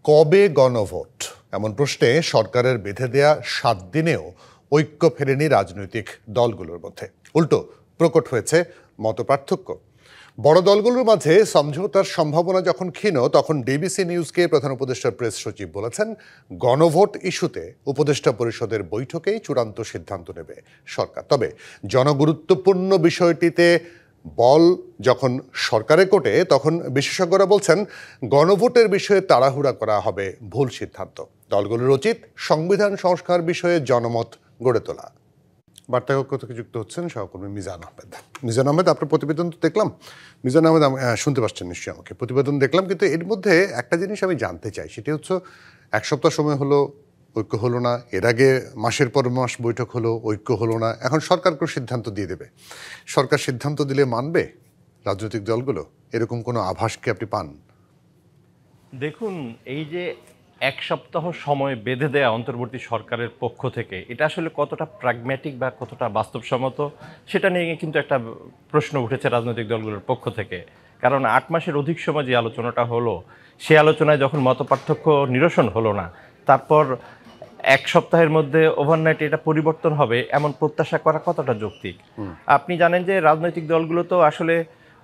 কবে গণভোট এমন প্রশ্নে সরকারের বেঁধে দেয়া ৭ দিনেও ঐক্য ফেরেনি রাজনৈতিক দলগুলোর মধ্যে। উল্টো প্রকট হয়েছে মতপার্থক্য। বড় দলগুলোর মাঝে সমঝোতার সম্ভাবনা যখন ক্ষীণ, তখন ডিবিসি নিউজকে প্রধান উপদেষ্টার প্রেস সচিব বলেছেন, গণভোট ইস্যুতে উপদেষ্টা পরিষদের বৈঠকেই চূড়ান্ত সিদ্ধান্ত নেবে সরকার। তবে জনগুরুত্বপূর্ণ বিষয়টিতে বল যখন সরকারের কোর্টে, তখন বিশেষজ্ঞরা বলছেন গণভোটের বিষয়ে তাড়াহুড়া করা হবে ভুল সিদ্ধান্ত। দলগুলোর উচিত সংবিধান সংস্কার বিষয়ে জনমত গড়ে তোলা। বার্তাকক্ষ থেকে যুক্ত হচ্ছেন সহকর্মী মিজান আহমেদ। মিজান আহমেদ, আপনার প্রতিবেদন তো দেখলাম। মিজান আহমেদ, শুনতে পাচ্ছেন নিশ্চয়ই আমাকে? প্রতিবেদন দেখলাম, কিন্তু এর মধ্যে একটা জিনিস আমি জানতে চাই, সেটি হচ্ছে 1 সপ্তাহ সময় হলো, ঐক্য হলো না। এর আগে মাসের পর মাস বৈঠক হলো, ঐক্য হলো না। এখন সরকার কোনো সিদ্ধান্ত দিয়ে দেবে। সরকার সিদ্ধান্ত দিলে মানবে রাজনৈতিক দলগুলো? এরকম কোনো আভাস কি আপনি পান? দেখুন, এই যে 1 সপ্তাহ সময় বেঁধে দেয়া অন্তর্বর্তী সরকারের পক্ষ থেকে, এটা আসলে কতটা প্র্যাগম্যাটিক বা কতটা বাস্তবসম্মত সেটা নিয়ে কিন্তু একটা প্রশ্ন উঠেছে রাজনৈতিক দলগুলোর পক্ষ থেকে। কারণ 8 মাসের অধিক সময় যে আলোচনাটা হলো, সে আলোচনায় যখন মতপার্থক্য নিরসন হলো না, তারপর 1 সপ্তাহের মধ্যে ওভারনাইট এটা পরিবর্তন হবে এমন প্রত্যাশা করা কতটা যৌক্তিক? আপনি জানেন যে রাজনৈতিক দলগুলো তো আসলে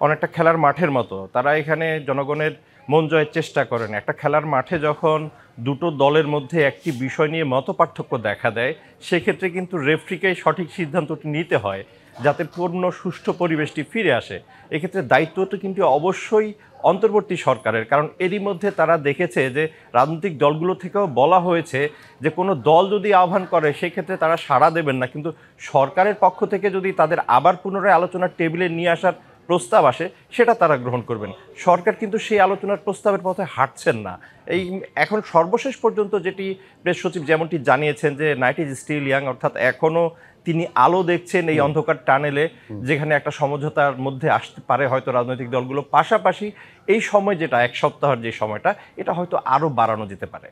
অনেকটা খেলার মাঠের মতো। তারা এখানে জনগণের মন জয়ের চেষ্টা করেন। একটা খেলার মাঠে যখন দুটো দলের মধ্যে একটি বিষয় নিয়ে মতপার্থক্য দেখা দেয়, সেক্ষেত্রে কিন্তু রেফরিকেই সঠিক সিদ্ধান্তটি নিতে হয় যাতে পূর্ণ সুষ্ঠু পরিবেশটি ফিরে আসে। এক্ষেত্রে দায়িত্বটা কিন্তু অবশ্যই অন্তর্বর্তী সরকারের, কারণ এরই মধ্যে তারা দেখেছে যে রাজনৈতিক দলগুলো থেকেও বলা হয়েছে যে কোনো দল যদি আহ্বান করে সেক্ষেত্রে তারা সাড়া দেবেন না, কিন্তু সরকারের পক্ষ থেকে যদি তাদের আবার পুনরায় আলোচনার টেবিলে নিয়ে আসার প্রস্তাব আসে সেটা তারা গ্রহণ করবেন। সরকার কিন্তু সেই আলোচনার প্রস্তাবের পথে হাঁটছেন না। এই এখন সর্বশেষ পর্যন্ত যেটি প্রেস সচিব যেমনটি জানিয়েছেন যে নাইট ইজ স্টিল ইয়াং, অর্থাৎ এখনও তিনি আলো দেখছেন এই অন্ধকার টানেলে, যেখানে একটা সমঝোতার মধ্যে আসতে পারে হয়তো রাজনৈতিক দলগুলো। পাশাপাশি এই সময় যেটা 1 সপ্তাহের যে সময়টা, এটা হয়তো আরও বাড়ানো যেতে পারে।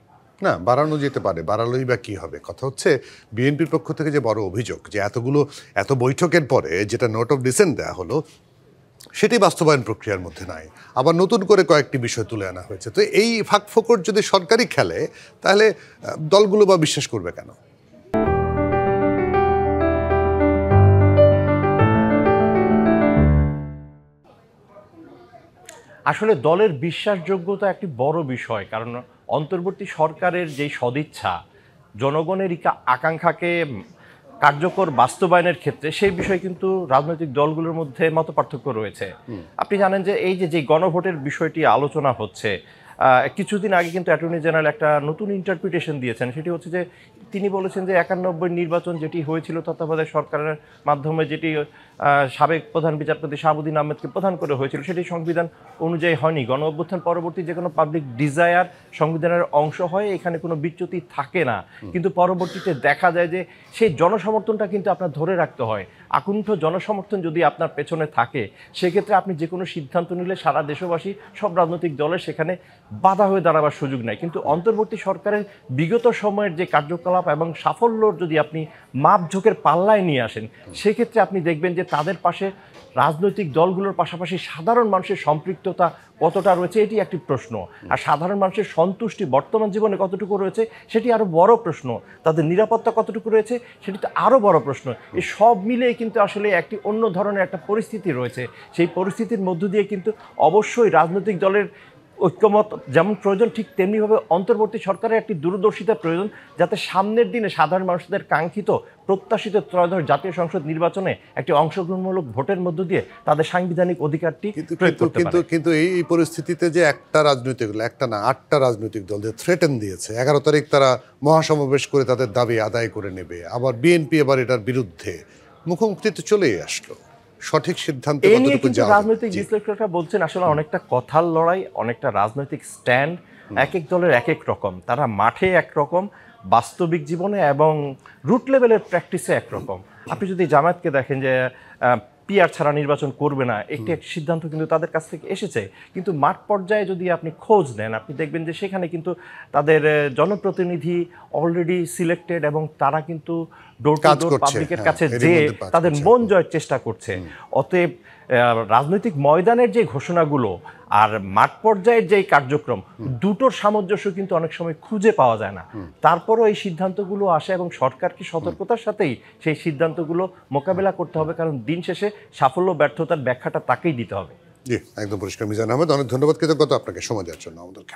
না, বাড়ানো যেতে পারে। বাড়ালোই বা কী হবে? কথা হচ্ছে বিএনপির পক্ষ থেকে যে বড় অভিযোগ, যে এত বৈঠকের পরে যেটা নোট অফ ডিসেন্ট দেওয়া হলো, সেটি বাস্তবায়ন প্রক্রিয়ার মধ্যে নাই। আবার নতুন করে কয়েকটি বিষয় তুলে আনা হয়েছে। তো এই ফাঁকফোকর যদি সরকারই খেলে, তাহলে দলগুলো বা বিশ্বাস করবে কেন? আসলে দলের বিশ্বাসযোগ্যতা একটি বড় বিষয়, কারণ অন্তর্বর্তী সরকারের যেই সদিচ্ছা, জনগণের আকাঙ্ক্ষাকে কার্যকর বাস্তবায়নের ক্ষেত্রে, সেই বিষয়ে কিন্তু রাজনৈতিক দলগুলোর মধ্যে মতপার্থক্য রয়েছে। আপনি জানেন যে এই যে গণভোটের বিষয়টি আলোচনা হচ্ছে, কিছুদিন আগে কিন্তু অ্যাটর্নি জেনারেল একটা নতুন ইন্টারপ্রিটেশন দিয়েছেন। সেটি হচ্ছে যে তিনি বলেছেন যে 91 নির্বাচন যেটি হয়েছিল তত্ত্বাবধায়ক সরকারের মাধ্যমে, যেটি সাবেক প্রধান বিচারপতি শাহাবুদ্দিন আহমেদকে প্রধান করে হয়েছিল, সেটি সংবিধান অনুযায়ী হয়নি। গণ অভ্যুত্থান পরবর্তী যে কোনো পাবলিক ডিজায়ার সংবিধানের অংশ হয়, এখানে কোনো বিচ্যুতি থাকে না। কিন্তু পরবর্তীতে দেখা যায় যে সেই জনসমর্থনটা কিন্তু আপনার ধরে রাখতে হয়। আকুণ্ঠ জনসমর্থন যদি আপনার পেছনে থাকে, সেক্ষেত্রে আপনি যে কোনো সিদ্ধান্ত নিলে সারা দেশবাসী, সব রাজনৈতিক দলের সেখানে বাধা হয়ে দাঁড়াবার সুযোগ নেই। কিন্তু অন্তর্বর্তী সরকারের বিগত সময়ের যে কার্যকলাপ এবং সাফল্যর যদি আপনি মাপঝোঁকের পাল্লায় নিয়ে আসেন, সেক্ষেত্রে আপনি দেখবেন যে তাদের পাশে রাজনৈতিক দলগুলোর পাশাপাশি সাধারণ মানুষের সম্পৃক্ততা কতটা রয়েছে, এটি একটি প্রশ্ন। আর সাধারণ মানুষের সন্তুষ্টি বর্তমান জীবনে কতটুকু রয়েছে, সেটি আরও বড় প্রশ্ন। তাদের নিরাপত্তা কতটুকু রয়েছে, সেটি তো আরও বড় প্রশ্ন। এই সব মিলিয়ে কিন্তু আসলে একটি অন্য ধরনের একটা পরিস্থিতি রয়েছে। সেই পরিস্থিতির মধ্য দিয়ে কিন্তু অবশ্যই রাজনৈতিক দলের ঐক্যমত যেমন প্রয়োজন, ঠিক তেমনিভাবে অন্তর্বর্তী সরকারের একটি দূরদর্শিতা প্রয়োজন, যাতে সামনের দিনে সাধারণ মানুষদের কাঙ্ক্ষিত প্রত্যাশিত ত্রয়োদশ জাতীয় সংসদ নির্বাচনে একটি অংশগ্রহণমূলক ভোটের মধ্য দিয়ে তাদের সাংবিধানিক অধিকারটি প্রয়োগ করতে পারে। কিন্তু এই পরিস্থিতিতে যে একটা রাজনৈতিক দল, একটা না 8টা রাজনৈতিক দল যে থ্রেটেন দিয়েছে, 11 তারিখ তারা মহাসমাবেশ করে তাদের দাবি আদায় করে নেবে, আবার বিএনপি এবার এটার বিরুদ্ধে, মুখোমুখি তো চলেই আসলো। সঠিক সিদ্ধান্ত এই নিয়ে কিন্তু রাজনৈতিক বিশ্লেষকরা বলছেন আসলে অনেকটা কথার লড়াই, অনেকটা রাজনৈতিক স্ট্যান্ড। এক এক দলের এক এক রকম, তারা মাঠে একরকম, বাস্তবিক জীবনে এবং রুট লেভেলের প্র্যাকটিসে একরকম। আপনি যদি জামায়াতকে দেখেন যে পিআর ছাড়া নির্বাচন করবে না, একটি সিদ্ধান্ত কিন্তু তাদের কাছ থেকে এসেছে। কিন্তু মাঠ পর্যায়ে যদি আপনি খোঁজ নেন, আপনি দেখবেন যে সেখানে কিন্তু তাদের জনপ্রতিনিধি অলরেডি সিলেক্টেড, এবং তারা কিন্তু ডোর টু ডোর পাবলিকের কাছে যে তাদের মন জয়ের চেষ্টা করছে। অতএব রাজনৈতিক ময়দানের যে ঘোষণাগুলো আর মাঠ পর্যায়ের যে কার্যক্রম, দুটোর সামঞ্জস্য কিন্তু অনেক সময় খুঁজে পাওয়া যায় না। তারপরও এই সিদ্ধান্তগুলো আসে এবং সরকারকে সতর্কতার সাথেই সেই সিদ্ধান্তগুলো মোকাবেলা করতে হবে, কারণ দিন শেষে সাফল্য ব্যর্থতার ব্যাখ্যাটা তাকেই দিতে হবে। জি, একদম পরিষ্কার। মিজান আহমেদ, অনেক ধন্যবাদ, কৃতজ্ঞতা আপনাকে সময় দেওয়ার জন্য আমাদেরকে।